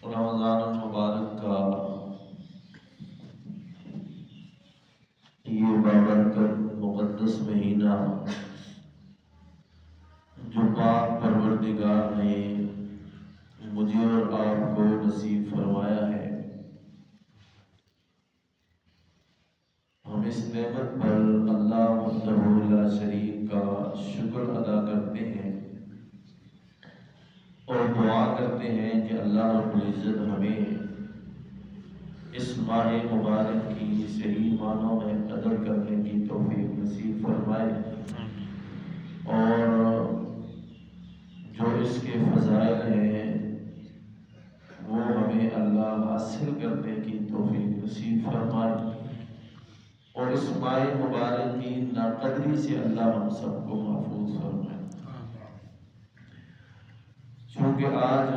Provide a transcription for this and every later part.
رمضان المبارک کا یہ بابرکت مقدس مہینہ جو پاک پروردگار نے مجھے اور آپ کو نصیب فرمایا ہے، ہم اس نعمت پر اللہ وحدہ لا شریک کا شکر ادا کرتے ہیں اور دعا کرتے ہیں کہ اللہ رب العزت ہمیں اس ماہ مبارک کی صحیح معنوں میں قدر کرنے کی توفیق نصیب فرمائے، اور جو اس کے فضائل ہیں وہ ہمیں اللہ حاصل کرنے کی توفیق نصیب فرمائے، اور اس ماہ مبارک کی ناقدری سے اللہ ہم سب کو محفوظ فرمائے۔ چونکہ آج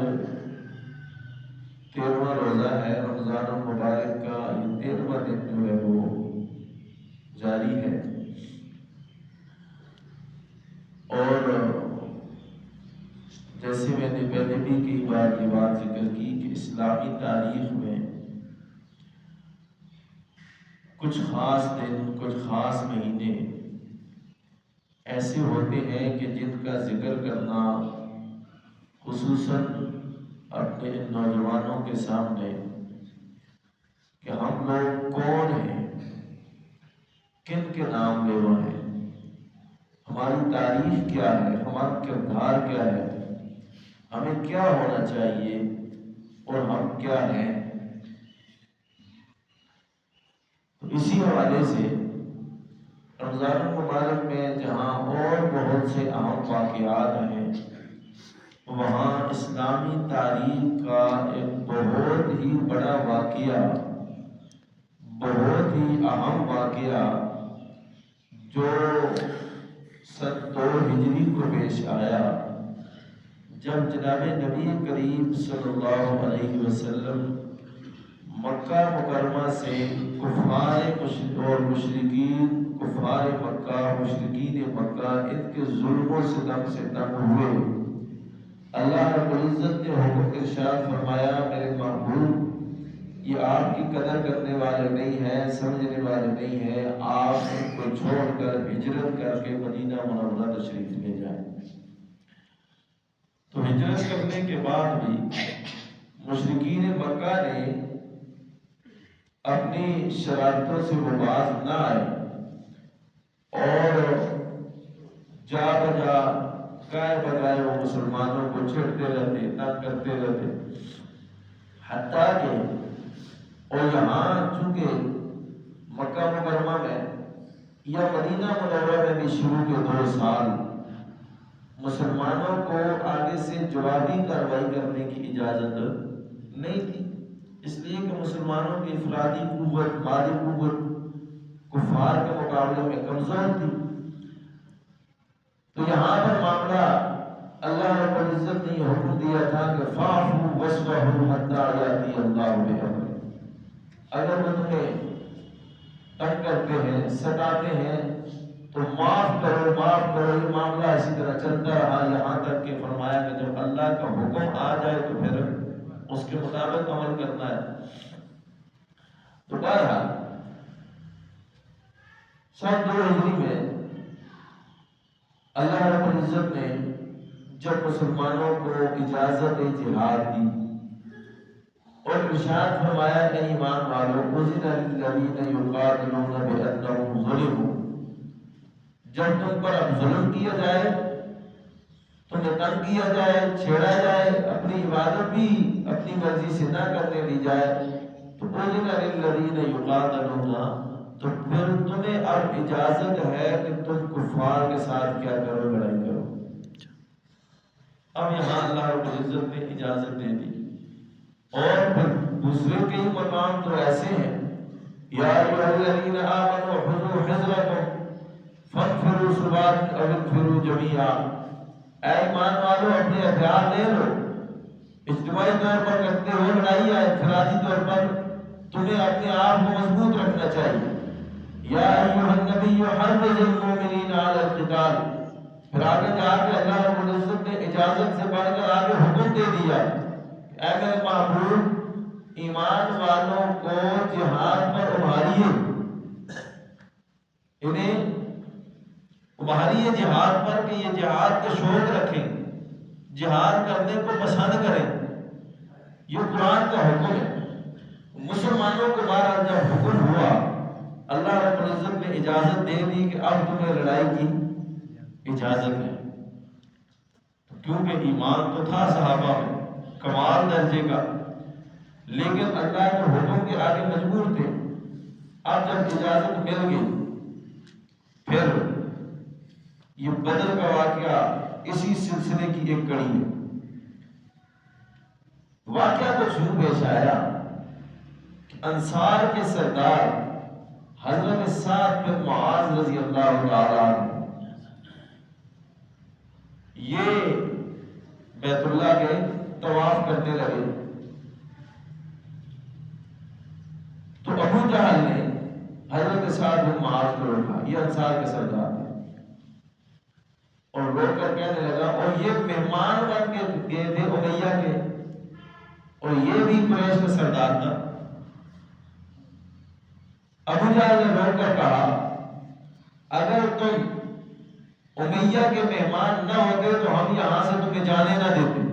13واں روزہ ہے رمضان المبارک کا، یہ 13واں دن جو ہے وہ جاری ہے، اور جیسے میں نے پہلے بھی کئی بار یہ بات ذکر کی کہ اسلامی تاریخ میں کچھ خاص دن، کچھ خاص مہینے ایسے ہوتے ہیں کہ جن کا ذکر کرنا خصوصاً اپنے ان نوجوانوں کے سامنے کہ ہم لوگ کون ہیں، کن کے نام لیوا ہیں، ہماری تاریخ کیا ہے، ہمارا کردار کیا ہے، ہمیں کیا ہونا چاہیے اور ہم کیا ہیں۔ تو اسی حوالے سے رمضان المبارک میں جہاں اور بہت سے اہم واقعات ہیں، وہاں اسلامی تاریخ کا ایک بہت ہی بڑا واقعہ، بہت ہی اہم واقعہ جو سن 2 ہجری کو پیش آیا، جب جناب نبی کریم صلی اللہ علیہ وسلم مکہ مکرمہ سے کفار مکہ، مشرکین مکہ، ان کے ظلم و ستم سے تنگ ہوئے، اللہ رب العزت نے حکم ارشاد فرمایا، میرے محبوب یہ آپ کی قدر کرنے والے نہیں ہیں، سمجھنے والے نہیں ہیں، آپ ان کو چھوڑ کر ہجرت کر کے مدینہ منورہ تشریف لے جائیں۔ تو ہجرت کرنے کے بعد بھی مشرکین مکہ نے اپنی شرارتوں سے وہ باز نہ آئے، اور جا بجا گائے بگائے وہ مسلمانوں کو چھڑتے رہتے، تنگ کرتے رہتے، حتیٰ کہ اور یہاں چونکہ مکہ مکرمہ میں یا مدینہ منورہ میں بھی شروع کے 2 سال مسلمانوں کو آگے سے جوابی کارروائی کرنے کی اجازت نہیں تھی، اس لیے کہ مسلمانوں کی افرادی قوت، مالی قوت کفار کے مقابلے میں کمزور تھی۔ تو یہاں پر معاملہ اللہ رب العزت نے یہ حکم دیا تھا کہ فاعفوا واصفحوا حتی یأتی اللہ بأمرہ، اگر وہ تمہیں تنگ کرتے ہیں، ستاتے ہیں تو معاف کرو، معاف کرو۔ یہ معاملہ اسی طرح چلتا رہا یہاں تک کہ فرمایا کہ جب اللہ کا حکم آ جائے تو پھر اس کے مطابق عمل کرنا ہے۔ تو بہرحال سن 2 ہجری میں اللہ رب العزت نے جب مسلمانوں کو اجازت جہاد دی اور ارشاد فرمایا کہ ایمان والو اذن للذین یقاتلون بأنہم ظلموا، جب تم پر اب ظلم کیا جائے، تمہیں تنگ کیا جائے، چھیڑا جائے، اپنی عبادت بھی اپنی مرضی سے نہ کرنے دی جائے، تو اذن للذین یقاتلون، تو پھر تمہیں اب اجازت ہے کہ تم کفار کے ساتھ کیا کرو، لڑائی کرو۔ اب یہاں اللہ رب العزت نے اجازت دے دی، اور پھر دوسرے کئی مقام تو ایسے ہیں، یا ایھا الذین آمنوا خذوا حذرکم فانفروا ثبات او انفروا جمیعا، اے ایمان والو اپنے ہتھیار لے لو، اجتماعی طور پر کرتے ہو لڑائی یا انفرادی طور پر تمہیں اپنے آپ کو مضبوط رکھنا چاہیے۔ یا ایھا النبی حرض المؤمنین علی القتال، پھر آگے جا کے اللہ رب العزت نے اجازت سے بڑھ کر آگے حکم دے دیا اے میرے محبوب ایمان والوں کو جہاد پر ابھاریے، انہیں ابھاریے جہاد پر کہ یہ جہاد کا شوق رکھیں، جہاد کرنے کو پسند کریں۔ یہ قرآن کا حکم ہے۔ مسلمانوں کو بہرحال جب حکم ہوا، اللہ رب العزت نے اجازت دے دی کہ اب تمہیں لڑائی کی اجازت ہے، کیونکہ ایمان تو تھا صحابہ میں کمال درجے کا، لیکن اللہ کے حکم کے آگے مجبور تھے۔ اب جب اجازت مل گئی، پھر یہ بدر کا واقعہ اسی سلسلے کی ایک کڑی ہے۔ واقعہ تو یوں پیش آیا کہ انصار کے سردار حضرت سعد بن معاذ رضی اللہ تعالیٰ عنہ یہ بیت اللہ کے طواف کرنے لگے، تو ابو جہل نے حضرت سعد بن معاذ کو روکا، یہ انصار کے سردار تھے، اور روک کر کہنے لگا، اور یہ مہمان بن کے گئے تھے امیہ کے، اور یہ بھی قریش کا سردار تھا۔ ابو جہل نے روک کر کہا، اگر تم امیہ کے مہمان نہ ہوتے تو ہم یہاں سے تمہیں جانے نہ دیتے۔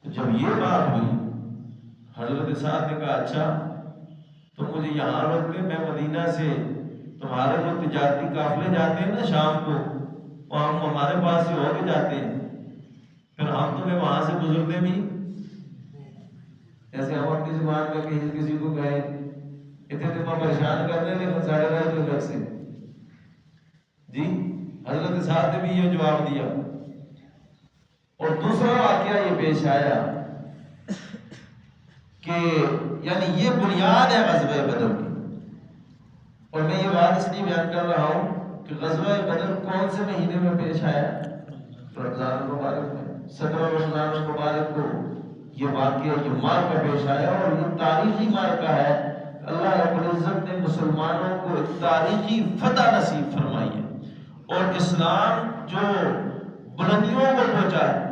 جب یہ بات ہوئی، حضرت سعد نے کہا، اچھا تم مجھے یہاں روک دے، میں مدینہ سے تمہارے جو تجارتی قافلے جاتے ہیں نا شام کو، وہ ہم ہمارے پاس سے ہو کے جاتے ہیں، پھر ہم تمہیں وہاں سے گزرتے بھی، ایسے ہم اپنی زبان میں کسی کو کہیں اتنے تمہیں پریشان کرنے لیکن ساڑھے رہے تو لگ سے جی، حضرت صاحب نے بھی یہ جواب دیا۔ اور دوسرا واقعہ یہ پیش آیا کہ یعنی یہ بنیاد ہے غزوہ بدر کی، اور میں یہ بات اس لیے بیان کر رہا ہوں کہ غزوہ بدر کون سے مہینے میں پیش آیا؟ رمضان المبارک میں، 17 رمضان المبارک کو یہ واقعہ، یہ مارکہ پیش آیا، اور یہ تاریخی مارکہ ہے۔ اللہ رب العزت نے مسلمانوں کو ایک تاریخی فتح نصیب فرمائی ہے، اور اسلام جو بلندیوں کو پہنچا ہے،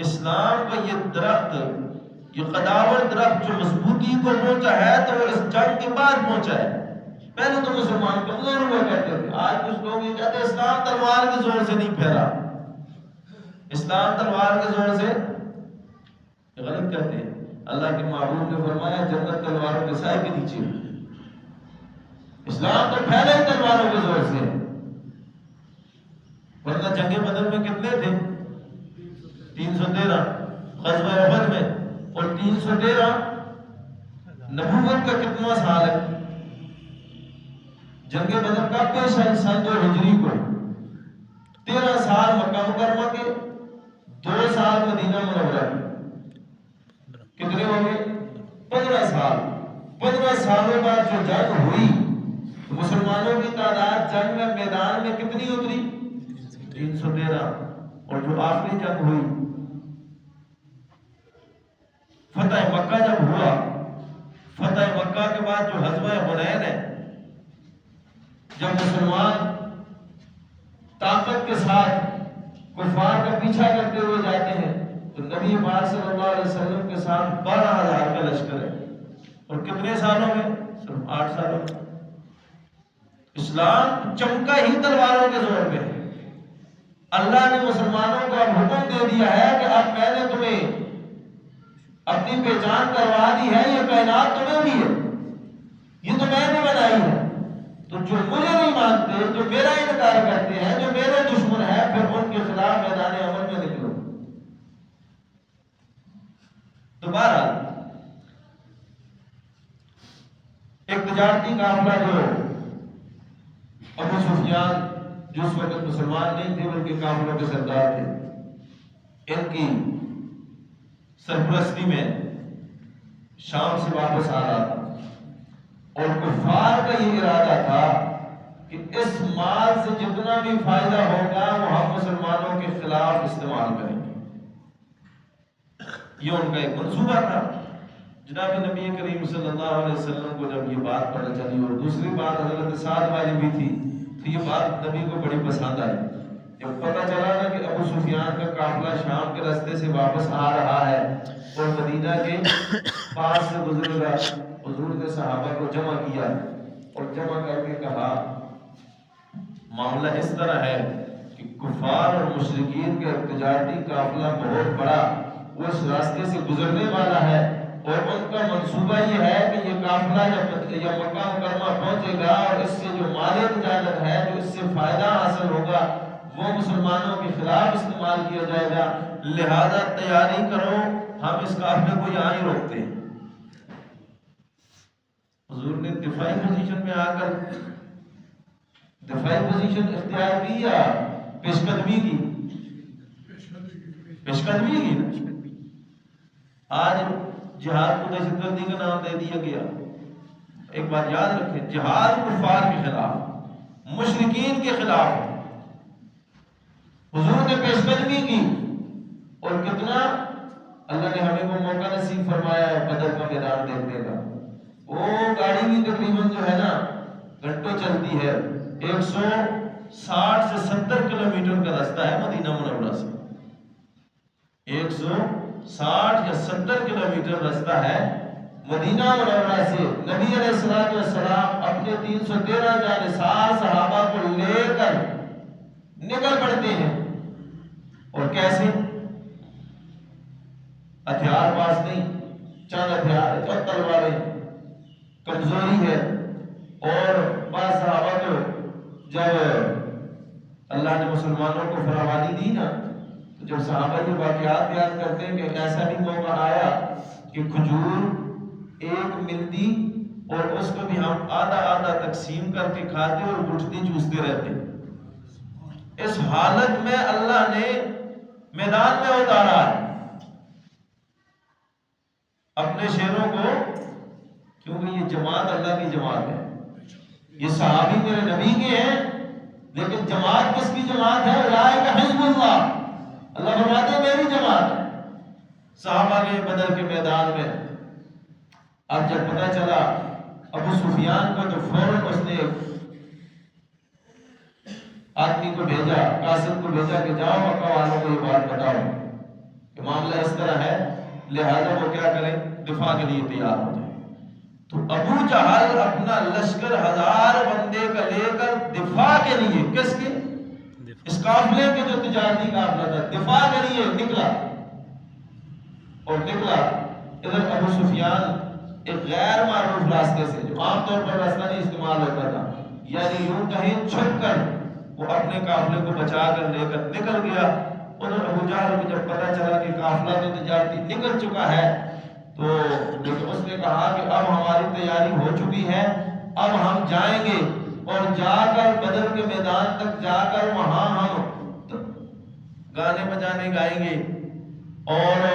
اسلام کا یہ درخت، یہ قداور درخت جو مضبوطی کو پہنچا ہے تو وہ اس جنگ کے بعد پہنچا ہے۔ پہلے تو مسلمان کمزور ہوا کرتے تھے، آج کچھ لوگ یہ کہتے ہیں اسلام تلوار کے زور سے نہیں پھیلا، اسلام تلوار کے زور سے، غلط کہتے ہیں۔ اللہ کے محبوب نے فرمایا جنت تلواروں کے سائے کے نیچے، اسلام تو پھیلا ہی تلواروں کے زور سے، ورنہ جنگ بدر میں کتنے تھے؟ 313 غزوہ احد میں، اور 313 نبوت کا کتنا سال ہے؟ جنگ بدر کب پیش آئی؟ سن 2 ہجری کو، 13 سال مکہ مکرمہ کے، 2 سال مدینہ منورہ کے، کتنے ہو گئے؟ 15 سال۔ 15 سالوں بعد جو جنگ ہوئی، مسلمانوں کی تعداد جنگ میں میدان میں کتنی اتری؟ 313۔ اور جو آخری جنگ ہوئی، فتح مکہ جب ہوا، فتح مکہ کے بعد جو غزوہ حنین ہے، جب مسلمان طاقت کے ساتھ کفار کا پیچھا کرتے ہوئے جاتے ہیں، تو نبی پاک صلی اللہ علیہ وسلم کے ساتھ 12,000 کا لشکر ہے، اور کتنے سالوں میں؟ صرف 8 سالوں میں۔ اسلام چمکا ہی تلواروں کے زور پہ ہے۔ اللہ نے مسلمانوں کو اب حکم دے دیا ہے کہ اب میں نے تمہیں اپنی پہچان کروا دی ہے، یہ کائنات تمہیں دی ہے، یہ تو میں نے بنائی ہے، تو جو مجھے نہیں مانتے، جو میرا انکار کرتے ہیں، جو میرے دشمن ہیں، پھر ان کے خلاف میدان عمل میں نکلو۔ دوبارہ ایک تجارتی قافلہ جو ابو سفیان، جو اس وقت مسلمان نہیں تھے بلکہ کافروں کے سردار تھے، ان کی سرپرستی میں شام سے واپس آ رہا تھا، اور کفار کا یہ ارادہ تھا کہ اس مال سے جتنا بھی فائدہ ہوگا وہ ہم مسلمانوں کے خلاف استعمال کریں گے، یہ ان کا ایک منصوبہ تھا۔ جناب نبی کریم صلی اللہ علیہ وسلم کو جب یہ بات پتہ چلی، اور دوسری بات حضرت سعد والی بھی تھی، تو یہ بات نبی کو بڑی پسند آئی، جب پتہ چلا نا کہ ابو سفیان کا قافلہ شام کے راستے سے واپس آ رہا ہے اور مدینہ کے پاس سے گزرے گا، حضور نے صحابہ کو جمع کیا اور جمع کر کے کہا معاملہ اس طرح ہے کہ کفار اور مشرکین کا تجارتی قافلہ بہت بڑا وہ اس راستے سے گزرنے والا ہے، اور ان کا منصوبہ یہ ہے کہ یہ قافلہ یا مکہ مکرمہ پہنچے گا اور اس سے جو مال تجارت ہے، جو اس سے فائدہ حاصل ہوگا، وہ مسلمانوں کے خلاف استعمال کیا جائے گا، لہذا تیاری کرو، ہم اس قافلے کو یہاں ہی روکتے ہیں۔ حضور نے دفاعی پوزیشن میں آ کر دفاعی پوزیشن اختیار کی یا پیش قدمی کی؟ پیش قدمی کی نا۔ آج جہاد کو دہشت گردی کا نام دے دیا گیا۔ ایک بات یاد رکھیں، جہاد کفار کے خلاف، مشرکین کے خلاف، حضور نے پیش قدمی کی، اور کتنا اللہ نے ہمیں وہ موقع نصیب فرمایا ہے بدر کا میدان دیکھنے کا۔ وہ گاڑی بھی تقریباً جو ہے نا گھنٹوں چلتی ہے، 160 سے 70 کلومیٹر کا راستہ ہے مدینہ منورہ سے، 160 یا 70 کلومیٹر راستہ ہے مدینہ منورہ سے۔ نبی علیہ السلام اپنے 313 جانثار صحابہ کو لے کر نکل پڑتے ہیں، اور کیسے؟ ہتھیار پاس نہیں، چند ہتھیار، چند تلواریں، کمزوری ہے، اور بعض صحابہ کو جب اللہ نے مسلمانوں کو فراوانی دی نا، تو جب صحابہ یہ واقعات بیان کرتے ہیں کہ ایسا بھی موقع آیا کہ کھجور ایک ملتی اور اس کو بھی ہم آدھا آدھا تقسیم کر کے کھاتے اور گھٹتی چوستے رہتے۔ اس حالت میں اللہ نے میدان میں اتارا ہے اپنے شیروں کو، کیونکہ یہ جماعت اللہ کی جماعت ہے، یہ صحابی میرے نبی کے ہیں، لیکن جماعت کس کی جماعت ہے؟ اولئک حزب اللہ، اللہ فرماتے ہیں میری جماعت ہے۔ صحابہ کے بدر کے میدان میں اب جب پتہ چلا ابو سفیان کو، تو فوراً اس نے آدمی کو بھیجا، قاسم کو بھیجا کہ جاؤ مکہ والوں کو یہ بات بتاؤ کہ معاملہ اس طرح ہے، لہذا وہ کیا کریں؟ دفاع کے لیے تیار ہو جائیں۔ تو ابو جہل اپنا لشکر 1000 بندے کا لے کر دفاع کے لیے، کس کے؟ اس قافلے کے جو تجارتی قافلہ تھا، دفاع کے لیے نکلا، اور نکلا ادھر ابو سفیان ایک غیر معروف راستے سے، جو عام طور پر راستہ نہیں استعمال ہوتا تھا، یعنی یوں کہیں چھپ کر وہ اپنے قافلے کو بچا کر لے کر نکل گیا۔ ادھر ابو جہل کو جب پتہ چلا کہ قافلہ تو تجارتی نکل چکا ہے، تو لیکن اس نے کہا کہ اب ہماری تیاری ہو چکی ہے، اب ہم جائیں گے اور جا کر بدر کے میدان تک جا کر وہاں ہم گانے بجانے گائیں گے، اور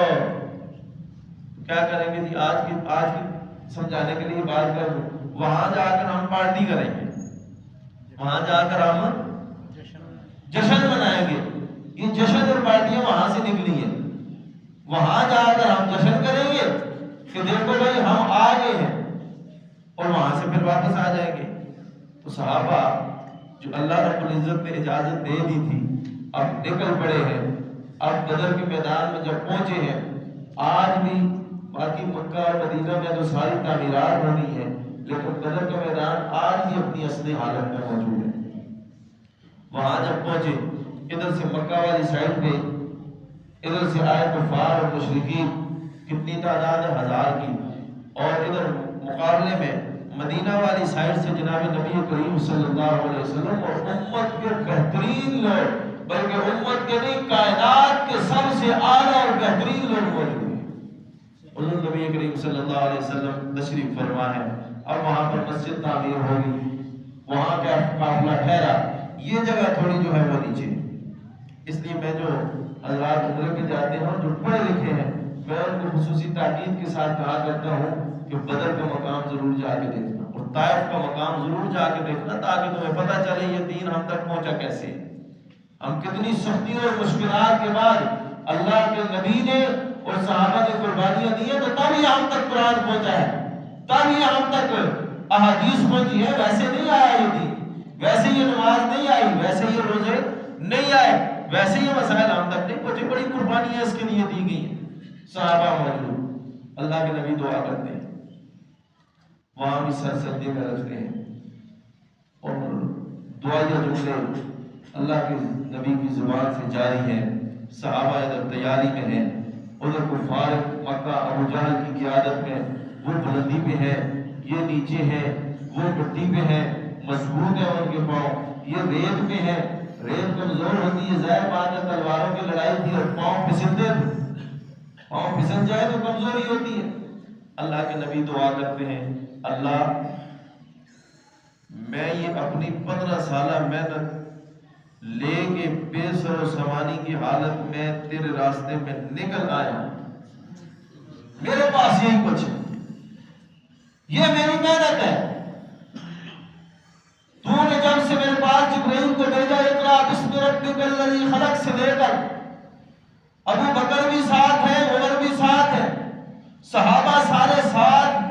کیا کریں گے جی، آج کی سمجھانے کے لیے بات کر دوں، وہاں جا کر ہم پارٹی کریں گے، وہاں جا کر ہم جشن منائیں گے۔ یہ جشن اور پارٹیاں وہاں سے نکلی ہیں، وہاں جا کر ہم جشن کریں گے کہ دیکھو بھائی ہم آ گئے ہیں، اور وہاں سے پھر واپس آ جائیں گے۔ تو صحابہ جو اللہ رب العزت نے اجازت دے دی تھی، اب نکل پڑے ہیں۔ اب بدر کے میدان میں جب پہنچے ہیں، آج بھی باقی مکہ اور مدینہ میں تو ساری تعمیرات ہونی ہے، لیکن بدر کا میدان آج بھی اپنی اصلی حالت میں موجود ہے۔ وہاں جب پہنچے، ادھر سے مکہ والی سائڈ پہ ادھر سے آئے کفار اور مشرکین، کتنی تعداد ہے؟ 1000 کی، اور ادھر مقابلے میں مدینہ والی سائڈ سے جناب نبی کریم صلی اللہ علیہ وسلم اور امت کے بہترین لوگ، بلکہ امت کے نہیں کائنات کے سب سے اعلیٰ اور بہترین لوگ موجود ہیں۔ حضور نبی کریم صلی اللہ علیہ وسلم تشریف فرما ہے۔ اب وہاں پر مسجد تعمیر ہوگی، وہاں کا قافلہ ٹھہرا۔ یہ جگہ تھوڑی جو ہے وہ نیچے، اس لیے میں جو حضرات عمرے پہ جاتے ہیں جو پڑھے لکھے ہیں، میں ان کو خصوصی تاکید کے ساتھ کہا کرتا ہوں کہ بدر کا مقام ضرور جا کے دیکھنا، اور طائف کا مقام ضرور جا کے دیکھنا، تاکہ تمہیں پتہ چلے یہ دین ہم تک پہنچا کیسے، ہم کتنی سختیوں اور مشکلات کے بعد اللہ کے نبی نے اور صحابہ نے قربانیاں دی ہیں، تو تب یہ ہم تک قرآن پہنچا ہے، تب یہ ہم تک احادیث پہنچی ہے۔ ویسے نہیں آیا یہ دین، ویسے یہ نماز نہیں آئی، ویسے یہ روزے نہیں آئے، ویسے یہ مسائل ہم تک نہیں پہنچے، بڑی قربانیاں اس کے لیے دی گئی ہیں۔ صحابہ موجود، اللہ کے نبی دعا کرتے ہیں، وہاں بھی سر سجدے میں رکھتے ہیں، اور دعائیہ جملے اللہ کے نبی کی زبان سے جاری ہیں۔ صحابہ ادھر تیاری میں ہیں، ادھر کفار مکہ ابو جہل کی قیادت میں، وہ بلندی پہ ہے، یہ نیچے ہے، وہ مٹی پہ ہے، مضبوط ہے ان کے پاؤں، یہ ریت پہ ہے، ریت کمزور ہوتی ہے، ظاہر بات ہے تلواروں کی لڑائی تھی اور پاؤں پھسلتے تھے، پاؤں پھسل جائے تو کمزوری ہوتی ہے۔ اللہ کے نبی دعا کرتے ہیں، اللہ میں یہ اپنی 15 سالہ محنت لے کے بے سر و سامانی کی حالت میں تیرے راستے میں نکل آیا، میرے پاس یہی کچھ ہے، یہ میری محنت ہے، تو نے جب سے میرے پاس جبرائیل کو بھیجا اقرا بسم ربک الذی خلق سے لے کر ابو بکر بھی ساتھ ہے، عمر بھی ساتھ ہے، صحابہ سارے ساتھ،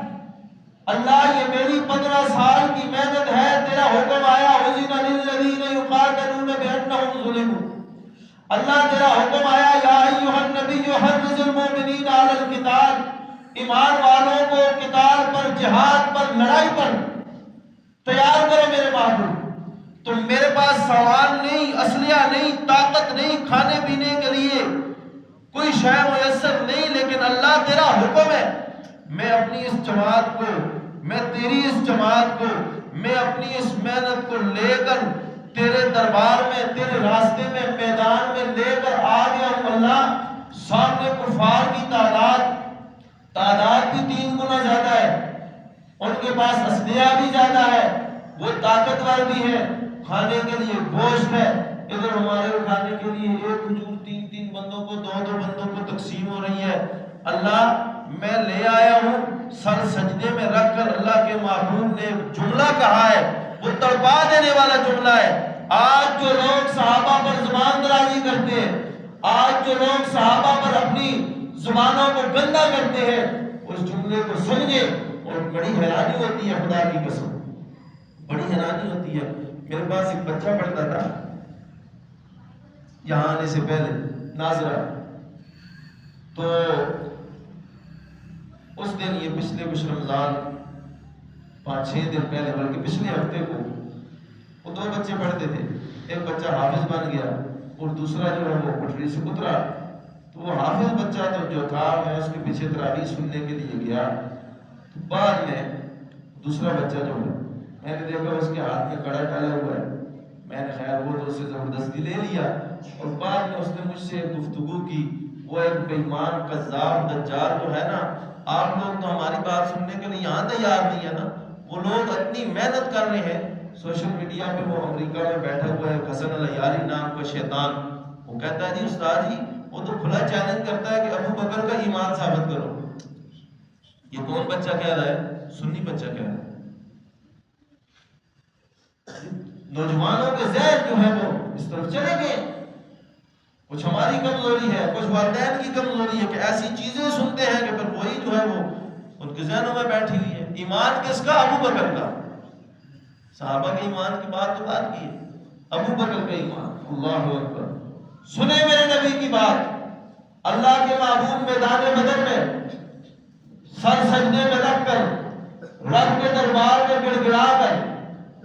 اللہ یہ میری 15 سال کی محنت ہے، تیرا حکم آیا اذن للذین یقاتلون بانہم ظلموا، اللہ تیرا حکم آیا یا ایھا النبی حرض المؤمنین علی القتال، ایمان والوں کو قتال پر، جہاد پر، لڑائی پر تیار کرو میرے محبوب۔ تو میرے پاس سامان نہیں، اسلحہ نہیں، طاقت نہیں، کھانے پینے کے لیے کوئی شے میسر نہیں، لیکن اللہ تیرا حکم ہے، میں اپنی اس جماعت کو، میں تیری اس جماعت کو، میں اپنی اس محنت کو لے کر تیرے دربار میں، تیرے راستے میں، میدان میں لے کر آ گیا ہوں۔ اللہ سامنے کفار کی تعداد بھی 3 گنا زیادہ ہے، ان کے پاس اسلحہ بھی زیادہ ہے، وہ طاقتور بھی ہے، کھانے کے لیے گوشت ہے، ادھر ہمارے کھانے کے لیے ایک کھجور 3 بندوں کو، 2 بندوں کو تقسیم ہو رہی ہے۔ اللہ میں لے آیا ہوں، سر سجدے میں رکھ کر اللہ کے محبوب نے ایک جملہ کہا ہے، وہ تڑپا دینے والا جملہ ہے۔ آج جو لوگ صحابہ پر زبان درازی کرتے ہیں، آج جو لوگ صحابہ پر اپنی زبانوں کو گندا کرتے ہیں، اس جملے کو سمجھے، اور بڑی حیرانی ہوتی ہے، خدا کی قسم بڑی حیرانی ہوتی ہے۔ میرے پاس ایک بچہ پڑھتا تھا یہاں آنے سے پہلے، ناظرہ، تو اس دن یہ پچھلے کچھ رمضان 5-6 دن پہلے، بلکہ پچھلے ہفتے کو، وہ 2 بچے پڑھتے تھے، ایک بچہ حافظ بن گیا اور دوسرا جو ہے وہ پٹری سے اترا۔ تو وہ حافظ بچہ تو جو تھا، میں اس کے پیچھے تراویح سننے کے لیے گیا، تو بعد میں دوسرا بچہ جو ہے، میں نے دیکھا اس کے ہاتھ میں کڑا ڈالا ہوا ہے، میں نے خیر وہ تو اسے زبردستی لے لیا، اور بعد میں اس نے مجھ سے گفتگو کی۔ وہ ایک بے ایمان کذاب دجال جو ہے نا، آپ لوگ تو ہماری بات سننے کے لیے یہاں تیار نہیں ہے نا، وہ لوگ اتنی محنت کر رہے ہیں سوشل میڈیا پہ، وہ امریکہ میں بیٹھا ہوا ہے حسن العیاری نام کا شیطان، وہ کہتا ہے جی استاد جی، وہ تو کھلا چیلنج کرتا ہے کہ ابو بکر کا ایمان ثابت کرو۔ یہ کون بچہ کہہ رہا ہے؟ سنی بچہ کہہ رہا ہے۔ نوجوانوں کے ذہن جو ہے وہ اس طرف چلے گئے، کچھ ہماری کمزوری ہے، کچھ والدین کی کمزوری ہے کہ ایسی چیزیں سنتے ہیں کہ پھر وہی جو ہے وہ ان کے ذہنوں میں بیٹھی ہوئی ہے۔ ایمان کس کا؟ ابو بکر کا۔ صحابہ کے ایمان کی بات تو بات کی ہے، ابو بکر کا ایمان۔ اللہ اکبر، سنے میرے نبی کی بات، اللہ کے محبوب میدان بدر میں سر سجدے میں رکھ کر، رب کے دربار میں گڑ گڑا کر،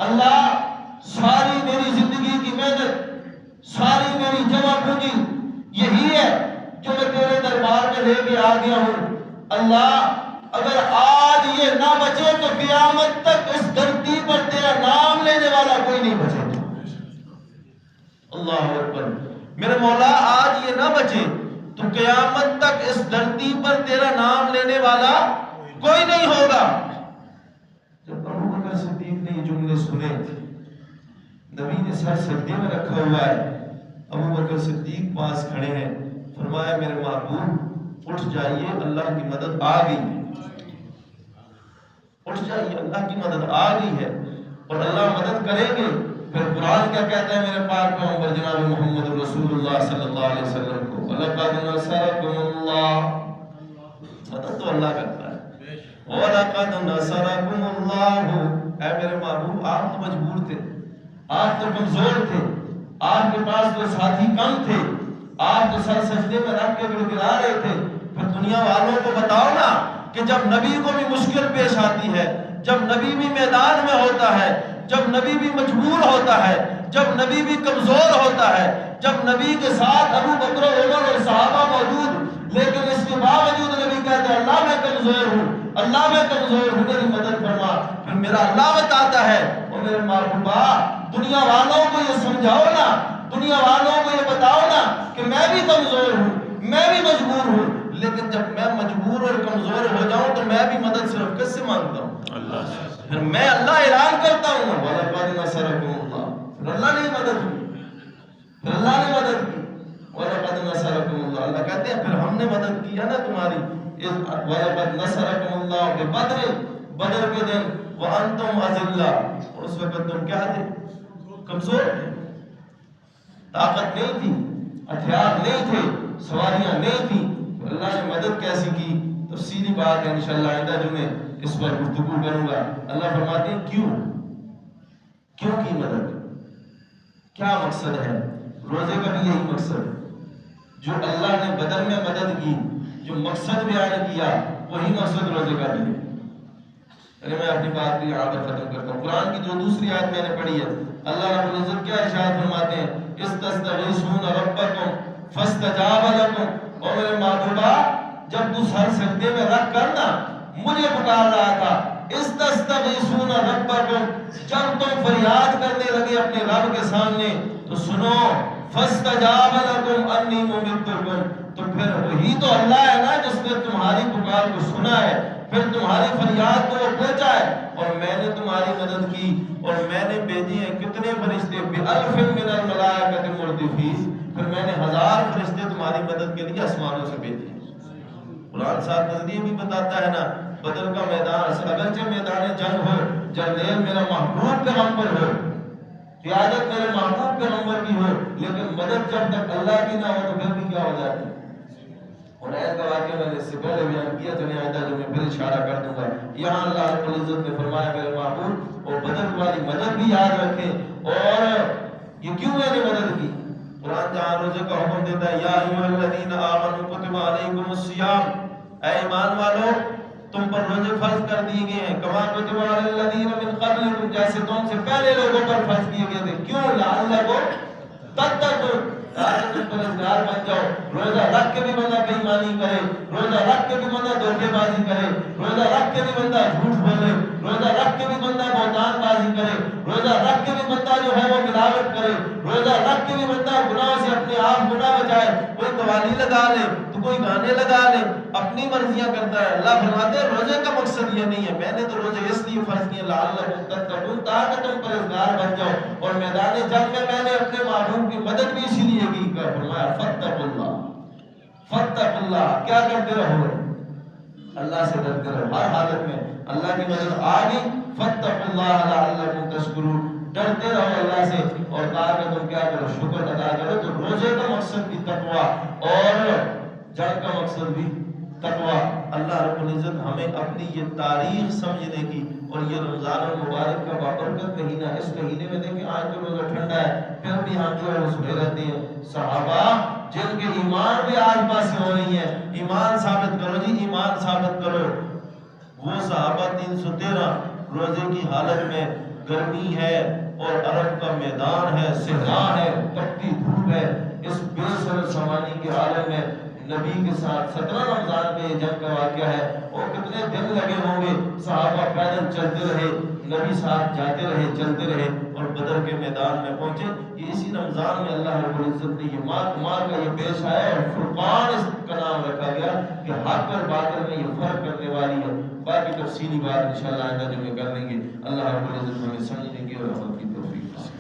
اللہ ساری میری زندگی کی محنت، ساری میری جمع پونجی یہی ہے جو میں تیرے دربار میں لے کے آ گیا ہوں۔ اللہ اگر آج یہ نہ بچے تو قیامت تک اس دھرتی پر تیرا نام لینے والا کوئی نہیں بچے گا۔ اللہ اکبر، میرے مولا آج یہ نہ بچے تو قیامت تک اس دھرتی پر تیرا نام لینے والا کوئی نہیں ہوگا۔ جب ابو بکر صدیق نے یہ جملے سنے، نبی نے سر سجدے میں رکھا ہوا ہے، ابو بکر صدیق پاس کھڑے ہیں، فرمایا میرے محبوب اٹھ جائیے، اللہ کی مدد آ گئی ہے، اٹھ جائیے، اللہ کی مدد آ گئی ہے، اور اللہ مدد کریں گے۔ پھر قرآن کیا کہتا ہے میرے پاک پیغمبر جناب محمد رسول اللہ صلی اللہ علیہ وسلم کو، وَلَقَدْ نَصَرَكُمُ اللَّهُ، مدد تو اللہ کرتا ہے، وَلَقَدْ نَصَرَكُمُ اللَّهُ، اے میرے محبوب آپ تو مجبور تھے، آپ تو کمزور تھے، آپ کے پاس تو ساتھی کم تھے، آپ تو سر سجدے میں رکھ کے گڑ گڑا رہے تھے، پھر دنیا والوں کو بتاؤ نا کہ جب نبی کو بھی مشکل پیش آتی ہے، جب نبی بھی میدان میں ہوتا ہے، جب نبی بھی مجبور ہوتا ہے، جب نبی بھی کمزور ہوتا ہے، جب نبی کے ساتھ ابو بکر و عمر اور صحابہ موجود، لیکن اس کے باوجود نبی کہتے ہیں اللہ میں کمزور ہوں، اللہ میں کمزور ہوں، میری مدد فرما، پھر میرا اللہ بتاتا ہے اور میرے محبوبہ دنیا والوں کو یہ سمجھاؤ نا، دنیا والوں کو یہ بتاؤ نا کہ میں بھی کمزور ہوں، میں بھی مجبور ہوں، لیکن جب میں مجبور اور کمزور ہو جاؤں تو میں بھی مدد صرف کس سے مانگتا ہوں؟ اللہ سے۔ پھر میں اللہ اعلان کرتا ہوں وَلَقَدْ نَصَرَكُمُ اللَّهُ، پھر اللہ نے مدد کی، پھر اللہ نے مدد کی، وَلَقَدْ نَصَرَكُمُ اللَّهُ، اللہ کہتے ہیں پھر ہم نے مدد کی ہے نا تمہاری، وَلَقَدْ نَصَرَكُمُ اللَّهُ بِبَدْرٍ، بدر کے دن، وَأَنْتُمْ أَذِلَّةٌ، اور اس وقت تم کیا تھے؟ کمزور تھے، طاقت نہیں تھی، ہتھیار نہیں تھے، سواریاں نہیں تھی، اللہ نے مدد کیسی کی؟ تفصیلی بات ہے انشاءاللہ آئندہ جمعے اس پر گفتگو کروں گا۔ اللہ فرماتے ہیں کیوں کی مدد، کیا مقصد ہے؟ روزے کا بھی یہی مقصد ہے، جو اللہ نے بدر میں مدد کی، جو مقصد بیان کیا وہی مقصد روزے کا بھی ہے۔ میں اپنی بات بھی یہاں پر ختم کرتا ہوں۔ قرآن کی جو دوسری آیت میں نے پڑھی ہے، اللہ رب العزت کیا ارشاد فرماتے ہیں، استستغیثون ربکم فاستجاب لکم، اور میرے محبوبہ جب تو سر سجدے میں رکھ کر نا مجھے پکار رہا تھا، استستغیثون ربکم، جب تم فریاد کرنے لگے اپنے رب کے سامنے تو سنو، فاستجاب لکم انی ممدکم، تو پھر وہی تو اللہ ہے نا جس نے تمہاری پکار کو سنا ہے، پھر تمہاری فریاد کو پہنچا ہے، اور میں نے تمہاری مدد کی، اور میں نے بھیجی ہیں کتنے فرشتے، بِأَلْفٍ مِّنَ الْمَلَائِكَةِ مُرْدِفِينَ، پھر میں نے 1000 فرشتے تمہاری مدد کے لیے آسمانوں سے بھیجے۔ قرآن صاحب نظریہ بھی بتاتا ہے نا، بدر کا میدان اگرچہ میدان جنگ ہو، جرنیل میرا محبوب پیغمبر ہو، قیادت میرے محبوب پیغمبر کی ہو، لیکن مدد جب تک اللہ کی نہ ہو تو پھر بھی کیا ہو جاتی ہے۔ اور ایک واقعہ میں نے اس سے پہلے بیان کیا تو نہیں آئندہ جو میں پھر اشارہ کر دوں گا، یہاں اللہ رب العزت نے فرمایا میرے محبوب اور بدر والی مدد بھی یاد رکھیں، اور یہ کیوں میں نے مدد کی؟ قرآن جہاں روزے کا حکم دیتا ہے، یا ایھا الذین آمنوا کتب علیکم الصیام، اے ایمان والو تم پر روزے فرض کر دیے گئے ہیں، کما کتب علی الذین من قبلکم، جیسے تم سے پہلے لوگوں پر فرض کیے گئے تھے، کیوں؟ لعلکم تتقون، تاکہ تم پرہیزگار بن جاؤ۔ روزہ رکھ کے بھی بندہ بے ایمانی کرے، روزہ رکھ کے بھی بندہ دھوکے بازی کرے، روزہ رکھ کے بھی بندہ جھوٹ بولے، روزہ رکھ کے بھی بندہ بہتان بازی کرے، روزہ رکھ کے بھی بندہ جو ہے وہ ملاوٹ کرے، روزہ رکھ کے بھی بندہ گناہ سے اپنے آپ گناہ بچائے، کوئی قوالی لگا لے تو کوئی گانے لگا لے، اپنی مرضیاں کرتا ہے۔ اللہ فرماتے ہیں روزے کا مقصد یہ نہیں ہے، میں نے تو روزے اس لیے فرض کیے لعلکم تتقون، تاکہ تم پرہیزگار بن جاؤ، اور میدان جنگ میں نے اپنے محبوب کی مدد بھی اسی لیے کی، فرمایا فاتقوا اللہ، فاتقوا اللہ، کیا کرتے رہو؟ اللہ سے ڈرتے رہو، ہر حالت میں اللہ کی مدد آ گئی، فاتقوا اللہ لعلکم تشکرون، ڈرتے رہو اللہ سے، اور تاکہ تم کیا کرو؟ شکر ادا کرو۔ تو روزے کا مقصد بھی تقویٰ اور جنگ کا مقصد بھی تقویٰ۔ اللہ رب العزت ہمیں اپنی یہ تاریخ سمجھنے کی، اور یہ رمضان المبارک کا بابرکت مہینہ، اس مہینے میں دیکھیں آج تو روزہ ٹھنڈا ہے پھر بھی ہم جو ہے وہ سوئے رہتے ہیں۔ صحابہ جن کے ایمان بھی آج پاس ہو رہی ہیں، ایمان ثابت کرو جی، ایمان ثابت کرو۔ وہ صحابہ 313 روزے کی حالت میں، گرمی ہے اور عرب کا میدان ہے، صحرا ہے، تپتی دھوپ ہے، اس بے سر سمانی کے عالم میں نبی کے ساتھ 17 رمضان میں یہ جنگ کا واقعہ ہے، اور کتنے دن لگے ہوں گے، صحابہ پیدل چلتے رہے، نبی ساتھ جاتے رہے، چلتے رہے، اور بدر کے میدان میں پہنچے۔ یہ اسی رمضان میں اللہ رب العزت نے یہ مار کا یہ پیش آیا، اور فرقان اس کا نام رکھا گیا کہ حق اور باطل میں یہ فرق کرنے والی ہے۔ باقی تفصیلی بات انشاءاللہ آئندہ جو میں کر لیں گے۔ اللہ رب العزت ہمیں سمجھنے کی اور عمل کی توفیق۔